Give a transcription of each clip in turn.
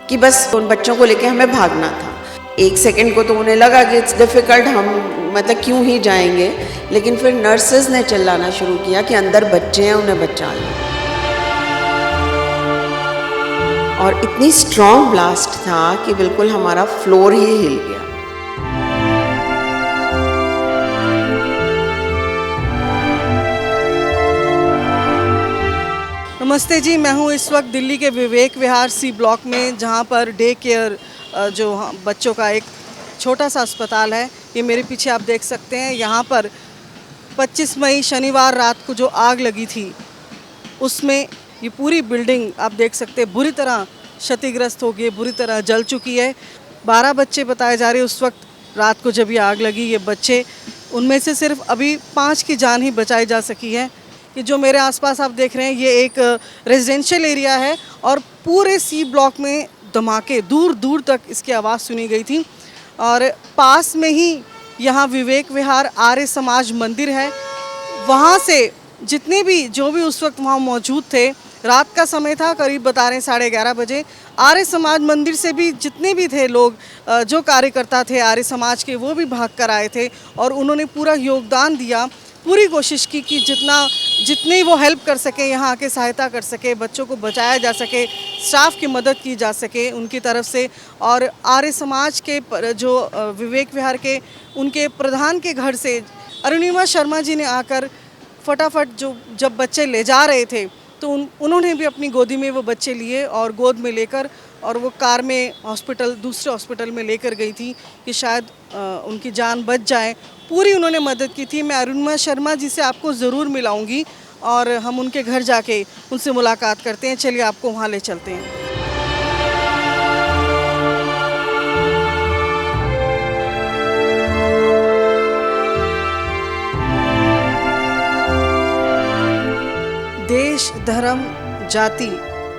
कि बस उन बच्चों को लेके हमें भागना था। एक सेकंड को तो उन्हें लगा कि इट्स डिफ़िकल्ट, हम मतलब क्यों ही जाएंगे, लेकिन फिर नर्सेज ने चिल्लाना शुरू किया कि अंदर बच्चे हैं, उन्हें बचा लो। और इतनी स्ट्रॉन्ग ब्लास्ट था कि बिल्कुल हमारा फ्लोर ही हिल गया। नमस्ते जी, मैं हूँ इस वक्त दिल्ली के विवेक विहार सी ब्लॉक में, जहाँ पर डे केयर जो बच्चों का एक छोटा सा अस्पताल है। ये मेरे पीछे आप देख सकते हैं। यहाँ पर 25 मई शनिवार रात को जो आग लगी थी, उसमें ये पूरी बिल्डिंग आप देख सकते हैं बुरी तरह क्षतिग्रस्त हो गई, बुरी तरह जल चुकी है। 12 बच्चे बताए जा रहे हैं उस वक्त रात को जब ये आग लगी। ये बच्चे, उनमें से सिर्फ अभी 5 की जान ही बचाई जा सकी है। कि जो मेरे आसपास आप देख रहे हैं, ये एक रेजिडेंशियल एरिया है और पूरे सी ब्लॉक में धमाके, दूर दूर तक इसकी आवाज़ सुनी गई थी। और पास में ही यहाँ विवेक विहार आर्य समाज मंदिर है। वहाँ से जितने भी जो भी उस वक्त वहाँ मौजूद थे, रात का समय था, करीब बता रहे हैं 11:30 बजे, आर्य समाज मंदिर से भी जितने भी थे लोग, जो कार्यकर्ता थे आर्य समाज के, वो भी भाग कर आए थे और उन्होंने पूरा योगदान दिया। पूरी कोशिश की कि जितनी वो हेल्प कर सके, यहाँ आके सहायता कर सके, बच्चों को बचाया जा सके, स्टाफ की मदद की जा सके उनकी तरफ से। और आर्य समाज के जो विवेक विहार के उनके प्रधान के घर से अरुणिमा शर्मा जी ने आकर फटाफट जब बच्चे ले जा रहे थे, तो उन्होंने भी अपनी गोदी में वो बच्चे लिए और गोद में लेकर और वो कार में दूसरे हॉस्पिटल में लेकर गई थी कि शायद उनकी जान बच जाए। पूरी उन्होंने मदद की थी। मैं अरुणिमा शर्मा जी से आपको ज़रूर मिलाऊंगी और हम उनके घर जाके उनसे मुलाकात करते हैं। चलिए आपको वहाँ ले चलते हैं। देश, धर्म, जाति,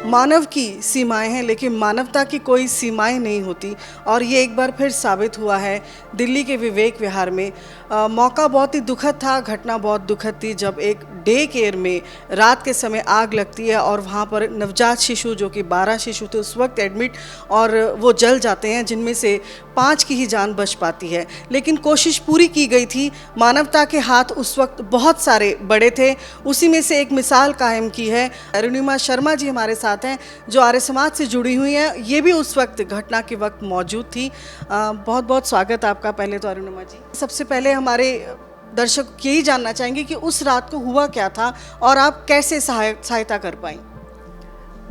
मानव की सीमाएं हैं, लेकिन मानवता की कोई सीमाएं नहीं होती। और ये एक बार फिर साबित हुआ है दिल्ली के विवेक विहार में। मौका बहुत ही दुखद था, घटना बहुत दुखद थी, जब एक डे केयर में रात के समय आग लगती है और वहाँ पर नवजात शिशु, जो कि 12 शिशु थे उस वक्त एडमिट, और वो जल जाते हैं, जिनमें से 5 की ही जान बच पाती है। लेकिन कोशिश पूरी की गई थी। मानवता के हाथ उस वक्त बहुत सारे बड़े थे, उसी में से एक मिसाल कायम की है। अरुणिमा शर्मा जी हमारे साथ हैं, जो आर्य समाज से जुड़ी हुई हैं। ये भी उस वक्त घटना के वक्त मौजूद थी। बहुत बहुत स्वागत आपका पहले तो अरुणिमा जी। सबसे पहले हमारे दर्शक यही जानना चाहेंगे कि उस रात को हुआ क्या था और आप कैसे सहायता कर पाई।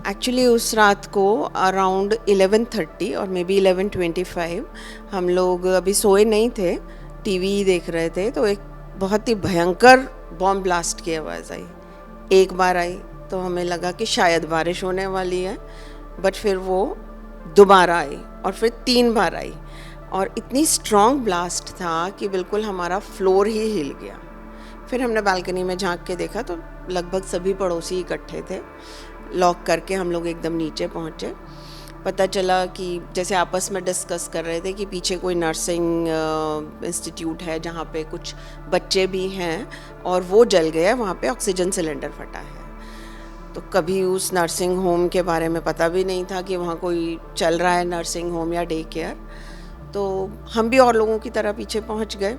एक्चुअली उस रात को अराउंड 11:30 और मे बी 11:25 हम लोग अभी सोए नहीं थे, टीवी देख रहे थे, तो एक बहुत ही भयंकर बॉम्ब ब्लास्ट की आवाज़ आई। एक बार आई तो हमें लगा कि शायद बारिश होने वाली है, बट फिर वो दोबारा आई और फिर 3 बार आई और इतनी स्ट्रॉन्ग ब्लास्ट था कि बिल्कुल हमारा फ्लोर ही हिल गया। फिर हमने बालकनी में झांक के देखा तो लगभग सभी पड़ोसी इकट्ठे थे। लॉक करके हम लोग एकदम नीचे पहुँचे। पता चला कि जैसे आपस में डिस्कस कर रहे थे कि पीछे कोई नर्सिंग इंस्टीट्यूट है जहाँ पे कुछ बच्चे भी हैं और वो जल गया है, वहाँ पे ऑक्सीजन सिलेंडर फटा है। तो कभी उस नर्सिंग होम के बारे में पता भी नहीं था कि वहाँ कोई चल रहा है नर्सिंग होम या डे केयर। तो हम भी और लोगों की तरह पीछे पहुँच गए।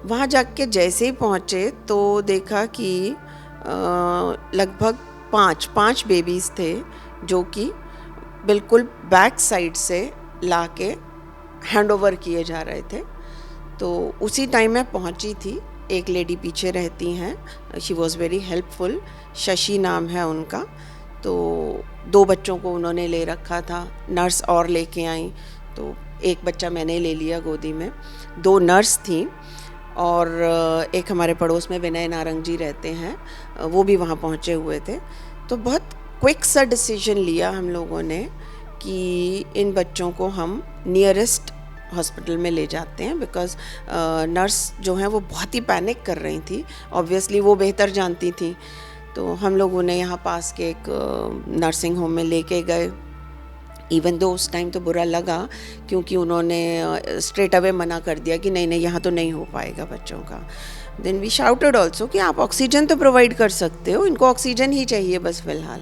वहाँ जाके जैसे ही पहुँचे तो देखा कि लगभग 5 बेबीज़ थे जो कि बिल्कुल बैक साइड से लाके हैंड ओवर किए जा रहे थे। तो उसी टाइम मैं पहुंची थी। एक लेडी पीछे रहती हैं, she was very helpful, Shashi नाम है उनका। तो 2 बच्चों को उन्होंने ले रखा था, नर्स और लेके आई, तो एक बच्चा मैंने ले लिया गोदी में। 2 नर्स थी और एक हमारे पड़ोस में विनय नारंग जी रहते हैं, वो भी वहाँ पहुँचे हुए थे। तो बहुत क्विक सा डिसीजन लिया हम लोगों ने कि इन बच्चों को हम नियरेस्ट हॉस्पिटल में ले जाते हैं, बिकॉज़ नर्स जो हैं वो बहुत ही पैनिक कर रही थी। ऑब्वियसली वो बेहतर जानती थी। तो हम लोगों ने यहाँ पास के एक नर्सिंग होम में लेके गए। इवन दो उस टाइम तो बुरा लगा क्योंकि उन्होंने स्ट्रेट अवे मना कर दिया कि नहीं नहीं यहाँ तो नहीं हो पाएगा बच्चों का। देन वी शाउटेड ऑल्सो कि आप ऑक्सीजन तो प्रोवाइड कर सकते हो, इनको ऑक्सीजन ही चाहिए बस फ़िलहाल।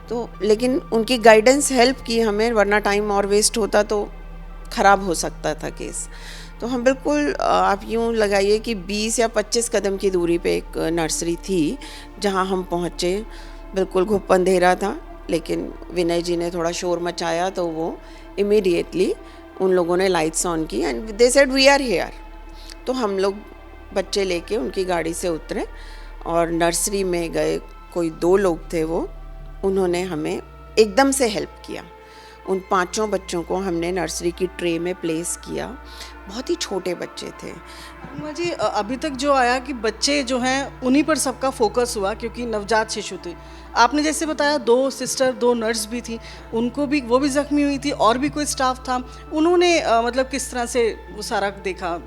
तो लेकिन उनकी गाइडेंस हेल्प की हमें, वरना टाइम और वेस्ट होता तो ख़राब हो सकता था केस। तो हम बिल्कुल आप यूँ लगाइए कि 20 या 25 कदम की दूरी पे एक नर्सरी थी जहाँ हम पहुँचे। बिल्कुल घुप अंधेरा था, लेकिन विनय जी ने थोड़ा शोर मचाया तो वो इमीडिएटली उन लोगों ने लाइट्स ऑन की and they said we are here. तो हम लोग बच्चे लेके उनकी गाड़ी से उतरे और नर्सरी में गए। कोई 2 लोग थे वो, उन्होंने हमें एकदम से हेल्प किया। उन 5 बच्चों को हमने नर्सरी की ट्रे में प्लेस किया। बहुत ही छोटे बच्चे थे। अरुणिमा जी, अभी तक जो आया कि बच्चे जो हैं उन्हीं पर सबका फोकस हुआ क्योंकि नवजात शिशु थे। आपने जैसे बताया 2 सिस्टर 2 नर्स भी थी, उनको भी वो भी ज़ख्मी हुई थी और भी कोई स्टाफ था, उन्होंने मतलब किस तरह से वो सारा देखा?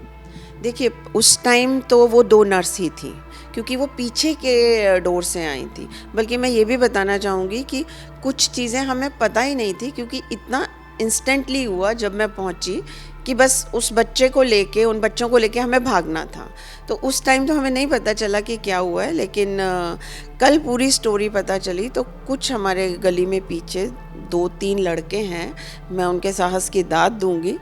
देखिए उस टाइम तो वो 2 नर्स ही थी क्योंकि वो पीछे के डोर से आई थी। बल्कि मैं ये भी बताना चाहूँगी कि कुछ चीज़ें हमें पता ही नहीं थी क्योंकि इतना इंस्टेंटली हुआ जब मैं पहुँची कि बस उस बच्चे को लेके, उन बच्चों को लेके हमें भागना था। तो उस टाइम तो हमें नहीं पता चला कि क्या हुआ है, लेकिन कल पूरी स्टोरी पता चली। तो कुछ हमारे गली में पीछे 2-3 लड़के हैं, मैं उनके साहस की दाद दूंगी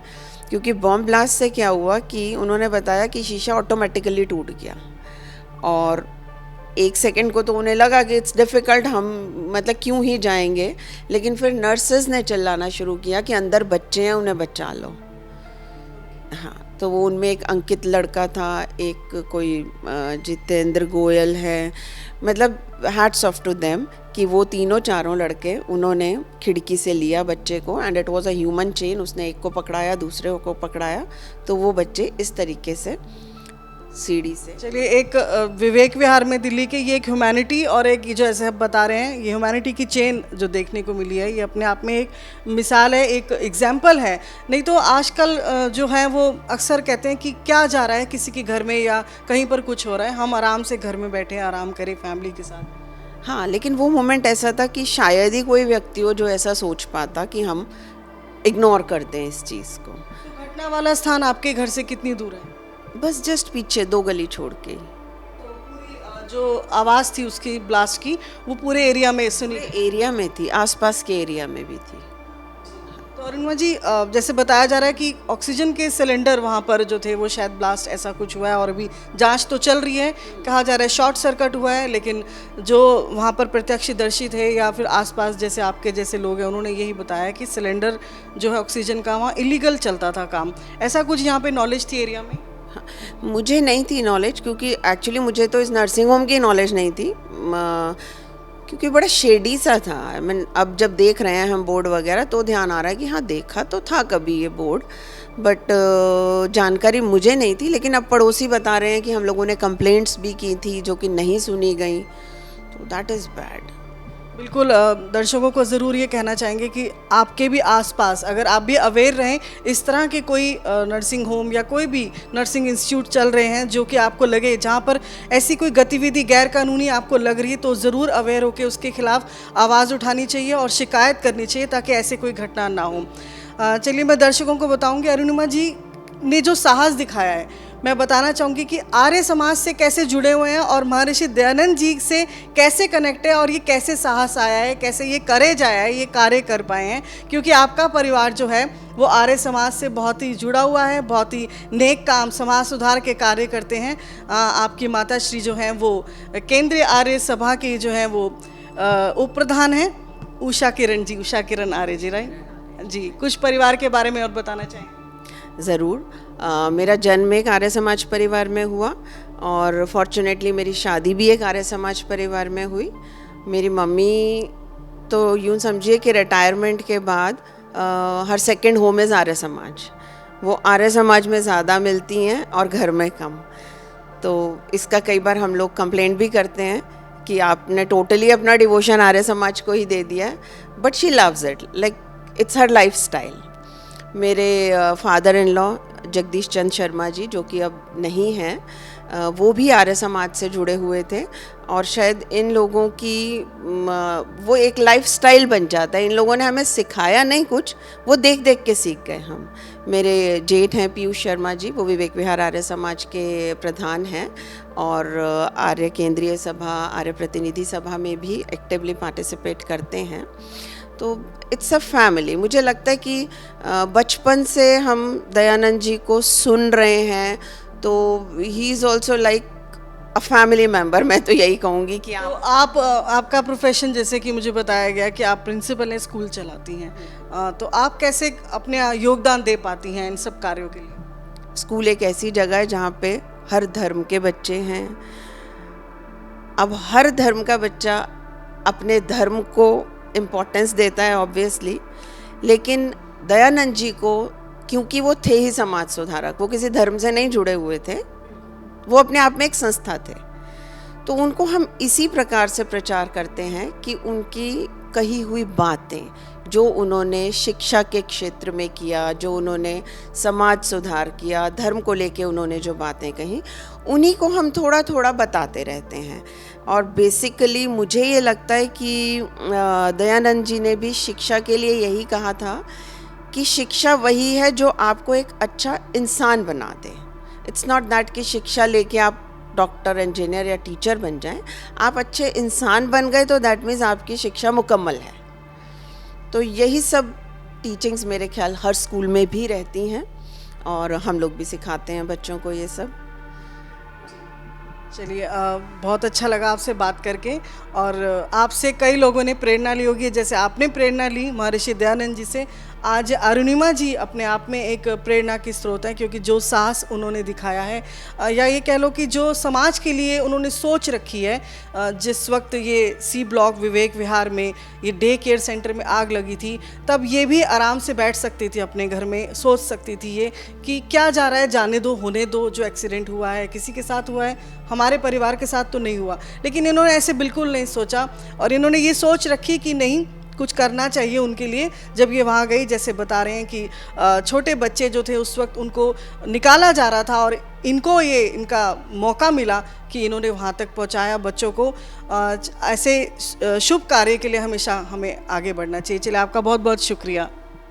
क्योंकि बॉम्ब ब्लास्ट से क्या हुआ कि उन्होंने बताया कि शीशा ऑटोमेटिकली टूट गया और 1 सेकंड को तो उन्हें लगा कि इट्स डिफ़िकल्ट, हम मतलब क्यों ही जाएंगे। लेकिन फिर नर्सेज ने चिल्लाना शुरू किया कि अंदर बच्चे हैं, उन्हें बचा लो। हाँ, तो वो उनमें एक अंकित लड़का था, एक कोई जितेंद्र गोयल है, मतलब हैट्स ऑफ टू देम कि वो तीनों चारों लड़के उन्होंने खिड़की से लिया बच्चे को and it was a human chain. उसने एक को पकड़ाया, दूसरे को पकड़ाया, तो वो बच्चे इस तरीके से सीढ़ी से। चलिए, एक विवेक विहार में दिल्ली के ये एक ह्यूमैनिटी और एक ये जो ऐसे आप बता रहे हैं, ये ह्यूमैनिटी की चेन जो देखने को मिली है, ये अपने आप में एक मिसाल है, एक एग्जाम्पल है। नहीं तो आजकल जो है वो अक्सर कहते हैं कि क्या जा रहा है किसी के घर में या कहीं पर कुछ हो रहा है, हम आराम से घर में बैठे आराम करें फैमिली के साथ। हाँ, लेकिन वो मोमेंट ऐसा था कि शायद ही कोई व्यक्ति हो जो ऐसा सोच पाता कि हम इग्नोर कर दें इस चीज़ को। तो घटना वाला स्थान आपके घर से कितनी दूर है? बस जस्ट पीछे 2 गली छोड़ के। तो पूरी जो आवाज़ थी उसकी ब्लास्ट की, वो पूरे एरिया में सुनी? एरिया में थी, आसपास के एरिया में भी थी। तो अरुणिमा जी, जैसे बताया जा रहा है कि ऑक्सीजन के सिलेंडर वहाँ पर जो थे वो शायद ब्लास्ट ऐसा कुछ हुआ है और अभी जांच तो चल रही है। कहा जा रहा है शॉर्ट सर्किट हुआ है, लेकिन जो वहाँ पर प्रत्यक्षदर्शी थे या फिर आसपास जैसे आपके जैसे लोग हैं, उन्होंने यही बताया कि सिलेंडर जो है ऑक्सीजन का वहाँ इलीगल चलता था काम। ऐसा कुछ यहाँ पे नॉलेज थी एरिया में? मुझे नहीं थी नॉलेज क्योंकि एक्चुअली मुझे तो इस नर्सिंग होम की नॉलेज नहीं थी क्योंकि बड़ा शेडी सा था। मैं अब जब देख रहे हैं हम बोर्ड वगैरह तो ध्यान आ रहा है कि हाँ देखा तो था कभी ये बोर्ड, बट जानकारी मुझे नहीं थी। लेकिन अब पड़ोसी बता रहे हैं कि हम लोगों ने कंप्लेंट्स भी की थी जो कि नहीं सुनी गई, तो दैट इज़ बैड। बिल्कुल, दर्शकों को ज़रूर ये कहना चाहेंगे कि आपके भी आसपास अगर आप भी अवेयर रहें, इस तरह के कोई नर्सिंग होम या कोई भी नर्सिंग इंस्टीट्यूट चल रहे हैं जो कि आपको लगे जहाँ पर ऐसी कोई गतिविधि गैर कानूनी आपको लग रही है, तो ज़रूर अवेयर होकर उसके खिलाफ आवाज़ उठानी चाहिए और शिकायत करनी चाहिए ताकि ऐसे कोई घटना ना हो। चलिए, मैं दर्शकों को बताऊँगी अरुणिमा जी ने जो साहस दिखाया है, मैं बताना चाहूँगी कि आर्य समाज से कैसे जुड़े हुए हैं और महर्षि दयानंद जी से कैसे कनेक्ट है और ये कैसे साहस आया है, कैसे ये करेज आया है, ये कार्य कर पाए हैं, क्योंकि आपका परिवार जो है वो आर्य समाज से बहुत ही जुड़ा हुआ है, बहुत ही नेक काम समाज सुधार के कार्य करते हैं। आपकी माता श्री जो हैं वो केंद्रीय आर्य सभा की जो हैं वो उप प्रधान हैं, उषा किरण जी, उषा किरण आर्य जी, राइट जी। कुछ परिवार के बारे में और बताना चाहें? ज़रूर। मेरा जन्म एक आर्य समाज परिवार में हुआ और फॉर्चुनेटली मेरी शादी भी एक आर्य समाज परिवार में हुई। मेरी मम्मी तो यूँ समझिए कि रिटायरमेंट के बाद हर second home is Arya Samaj. वो आर्य समाज में ज़्यादा मिलती हैं और घर में कम। तो इसका कई बार हम लोग कंप्लेंट भी करते हैं कि आपने टोटली अपना डिवोशन आर्य समाज को ही दे दिया है, but she loves it, like it's her life style. मेरे father in law Jagdish Chand Sharma ji, जो कि अब नहीं हैं, वो भी आर्य समाज से जुड़े हुए थे और शायद इन लोगों की वो एक लाइफस्टाइल बन जाता है। इन लोगों ने हमें सिखाया नहीं कुछ, वो देख देख के सीख गए हम। मेरे जेठ हैं पीयूष शर्मा जी, वो विवेक विहार आर्य समाज के प्रधान हैं और आर्य केंद्रीय सभा, आर्य प्रतिनिधि सभा में भी एक्टिवली पार्टिसिपेट करते हैं। तो इट्स अ फैमिली। मुझे लगता है कि बचपन से हम दयानंद जी को सुन रहे हैं, तो he is also like a family member. मैं तो यही कहूँगी कि तो आप आपका प्रोफेशन, जैसे कि मुझे बताया गया कि आप प्रिंसिपल हैं, स्कूल चलाती हैं, तो आप कैसे अपने योगदान दे पाती हैं इन सब कार्यों के लिए? स्कूल एक ऐसी जगह है जहाँ पे हर धर्म के बच्चे हैं। अब हर धर्म का बच्चा अपने धर्म को इम्पोर्टेंस देता है ऑब्वियसली, लेकिन दयानंद जी को, क्योंकि वो थे ही समाज सुधारक, वो किसी धर्म से नहीं जुड़े हुए थे, वो अपने आप में एक संस्था थे, तो उनको हम इसी प्रकार से प्रचार करते हैं कि उनकी कही हुई बातें, जो उन्होंने शिक्षा के क्षेत्र में किया, जो उन्होंने समाज सुधार किया, धर्म को लेके उन्होंने जो बातें कही, उन्हीं को हम थोड़ा थोड़ा बताते रहते हैं। और बेसिकली मुझे ये लगता है कि दयानंद जी ने भी शिक्षा के लिए यही कहा था कि शिक्षा वही है जो आपको एक अच्छा इंसान बना दे। इट्स नॉट दैट कि शिक्षा लेके आप डॉक्टर, इंजीनियर या टीचर बन जाएं। आप अच्छे इंसान बन गए तो दैट मीन्स आपकी शिक्षा मुकम्मल है। तो यही सब टीचिंग्स मेरे ख्याल हर स्कूल में भी रहती हैं और हम लोग भी सिखाते हैं बच्चों को ये सब। चलिए, बहुत अच्छा लगा आपसे बात करके, और आपसे कई लोगों ने प्रेरणा ली होगी, जैसे आपने प्रेरणा ली महर्षि दयानंद जी से। आज अरुणिमा जी अपने आप में एक प्रेरणा की स्रोत है, क्योंकि जो साहस उन्होंने दिखाया है, या ये कह लो कि जो समाज के लिए उन्होंने सोच रखी है। जिस वक्त ये सी ब्लॉक विवेक विहार में ये डे केयर सेंटर में आग लगी थी, तब ये भी आराम से बैठ सकती थी अपने घर में, सोच सकती थी ये कि क्या जा रहा है, जाने दो, होने दो, जो एक्सीडेंट हुआ है किसी के साथ हुआ है, हमारे परिवार के साथ तो नहीं हुआ। लेकिन इन्होंने ऐसे बिल्कुल नहीं सोचा, और इन्होंने ये सोच रखी कि नहीं, कुछ करना चाहिए उनके लिए। जब ये वहाँ गई, जैसे बता रहे हैं कि छोटे बच्चे जो थे उस वक्त उनको निकाला जा रहा था, और इनको इनका मौका मिला कि इन्होंने वहाँ तक पहुँचाया बच्चों को। ऐसे शुभ कार्य के लिए हमेशा हमें आगे बढ़ना चाहिए। चलिए, आपका बहुत बहुत शुक्रिया।